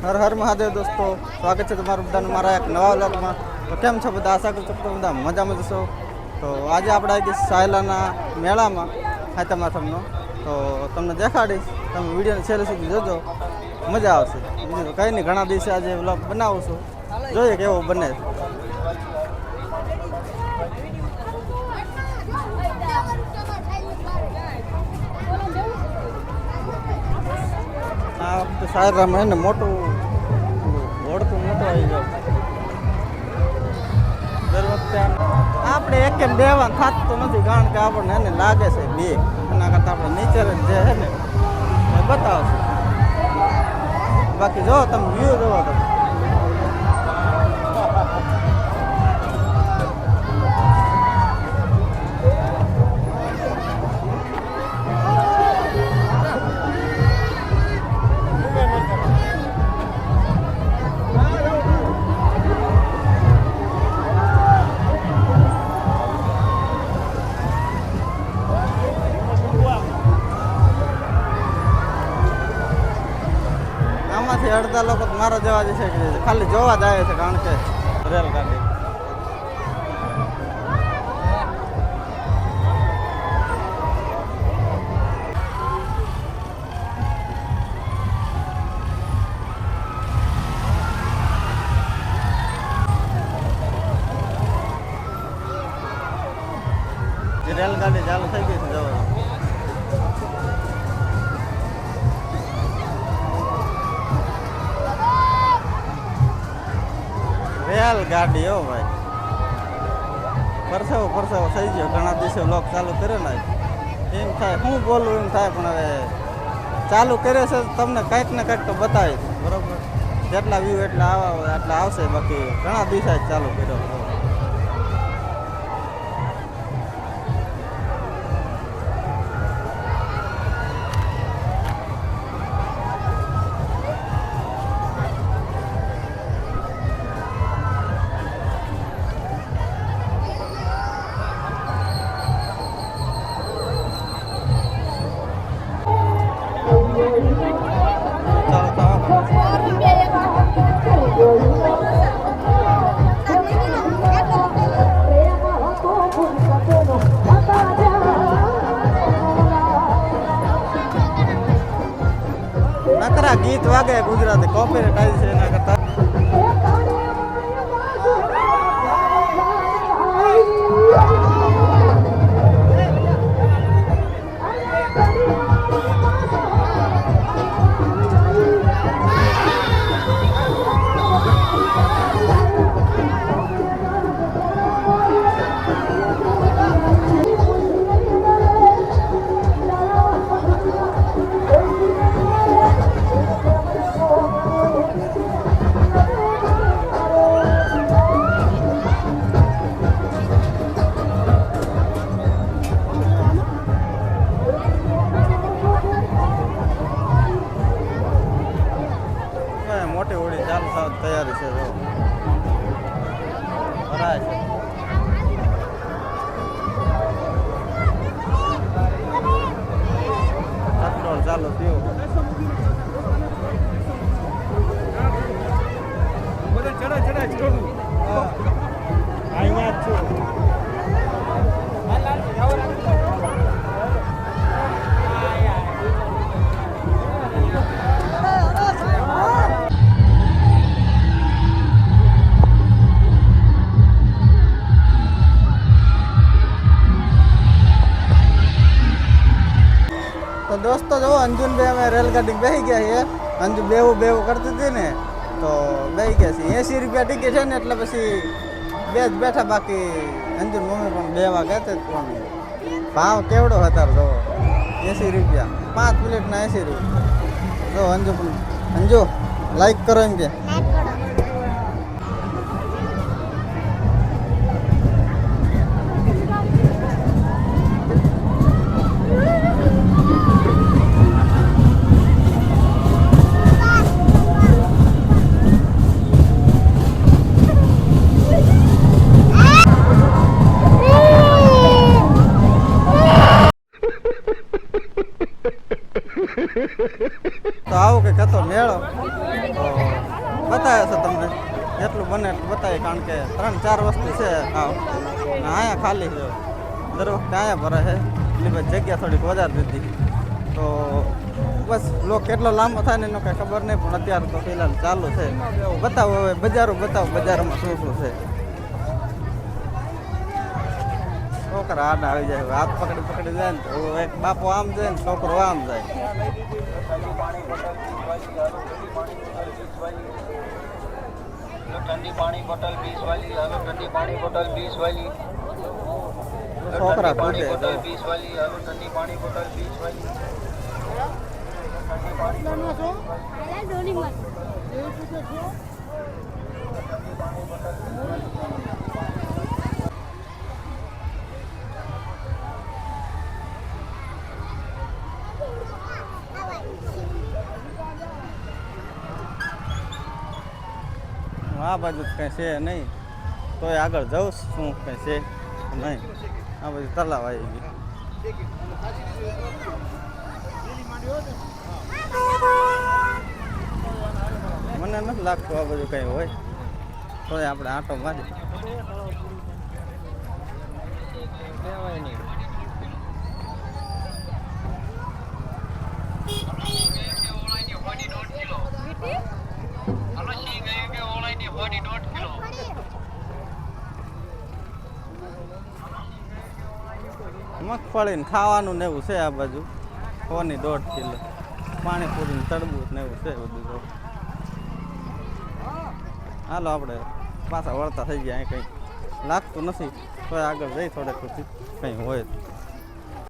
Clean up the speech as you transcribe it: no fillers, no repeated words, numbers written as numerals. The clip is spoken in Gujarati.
હર હર મહાદેવ દોસ્તો, સ્વાગત છે તમારું બધાનું મારા એક નવા વ્લોગમાં. તો કેમ છો બધા? આશા કરું છું કે બધા મજામાં જશો. તો આજે આપણે આવી ગયા સાયલાના મેળામાં હાતમ આઠમનો. તો તમને દેખાડીશ, તમે વિડીયોને છેલ્લે સુધી જોજો, મજા આવશે. બીજું તો કંઈ નહીં, ઘણા દિવસે આજે વ્લોગ બનાવું છું, જોઈએ કેવો બને. આ વખતે સાયરામાં હે ને મોટું ઓળખું મોટું આવી જાવ. દર વખતે આપણે એક એમ બેવાનું થતું નથી, કારણ કે આપણને એને લાગે છે બે, એના કરતાં આપણે નીચે જે છે ને એ બતાવશે. બાકી જો તમે વ્યૂ જોવો તમે. આમાંથી અડધા લોકો મારા જેવા જ છે કે ખાલી જોવા જ આવે છે, કારણ કે રેલગાડી ચાલુ થઈ ગઈ છે જવા. રેલગાડી હો ભાઈ, પરસેવો થઈ ગયો. ઘણા દિવસે વ્લોગ ચાલુ કર્યો ને, એમ થાય હું બોલું એમ થાય, પણ હવે ચાલુ કર્યો છે તમને કંઈક ને કંઈક તો બતાવીશ, બરોબર? જેટલા વ્યૂ એટલા આટલા આવશે. બાકી ઘણા દિવસે જ ચાલુ કર્યો. નકરા ગીત વાગે ગુજરાતી, કોપીરાઈટ આવી છે એના કરતા. મોટી હોળી ચાલુ થવાની તૈયારી છે, ભરાય છે. પેટ્રોલ ચાલુ થયું. અહીંયા જ છું. તો દોસ્તો જો અંજુન બે અમે રેલગાડી બેસી ગયા છીએ. અંજુ બેવું કરતી હતી ને, તો બેસી ગયા છીએ. 80 રૂપિયા ટિકિટ છે ને, એટલે પછી બે જ બેઠા. બાકી અંજુન મમ્મી પણ બેવા ગયા હતા, પણ ભાવ કેવડો હતા જો, 80 રૂપિયા 5 પ્લેટના 80 રૂપિયા. જો અંજુ લાઈક કરો એમ કે. તો આવું કંઈક હતો મેળો. તો બતાવે છે તમને જેટલું બને એટલું બતાવે, કારણ કે 3-4 વસ્તુ છે હા. અહીંયા ખાલી છે, દર વખતે અહીંયા ભરે છે એટલે બસ જગ્યા થોડીક વધારે દીધી. તો બસ બ્લોક કેટલો લાંબો થાય ને એનો કાંઈ ખબર નહીં, પણ અત્યારે તો ફિલહાલ ચાલુ છે. બતાવો હવે બજારો બતાવો, બજારમાં શું શું છે. છોકરા આડા આવી જાય, હાથ પકડી પકડી જાય ને તો એક બાપો આમ જાય ને છોકરો આમ જાય. ठंडी पानी बोतल 20 वाली, हेलो ठंडी पानी बोतल 20 वाली, છોકરા पानी કૂદે बोतल 20 वाली, हेलो ठंडी पानी बोतल 20 वाली, ठंडी पानी આ બાજુ કંઈ છે નહીં, તોય આગળ જાઉં શું કંઈ છે નહીં. આ બાજુ તલાવ આવી ગયું. મને નથી લાગતું આ બધું કંઈ હોય, તોય આપણે આંટો મારી. મગફળી ને ખાવાનું ને એવું છે આ બાજુ, 1.5 કિલો. પાણીપુરી ને તરબૂચ ને એવું છે બધું. તો હાલો આપણે પાછા વળતા થઈ ગયા. અહીં કંઈ લાગતું નથી, તો આગળ જઈ થોડેક પછી કંઈ હોય.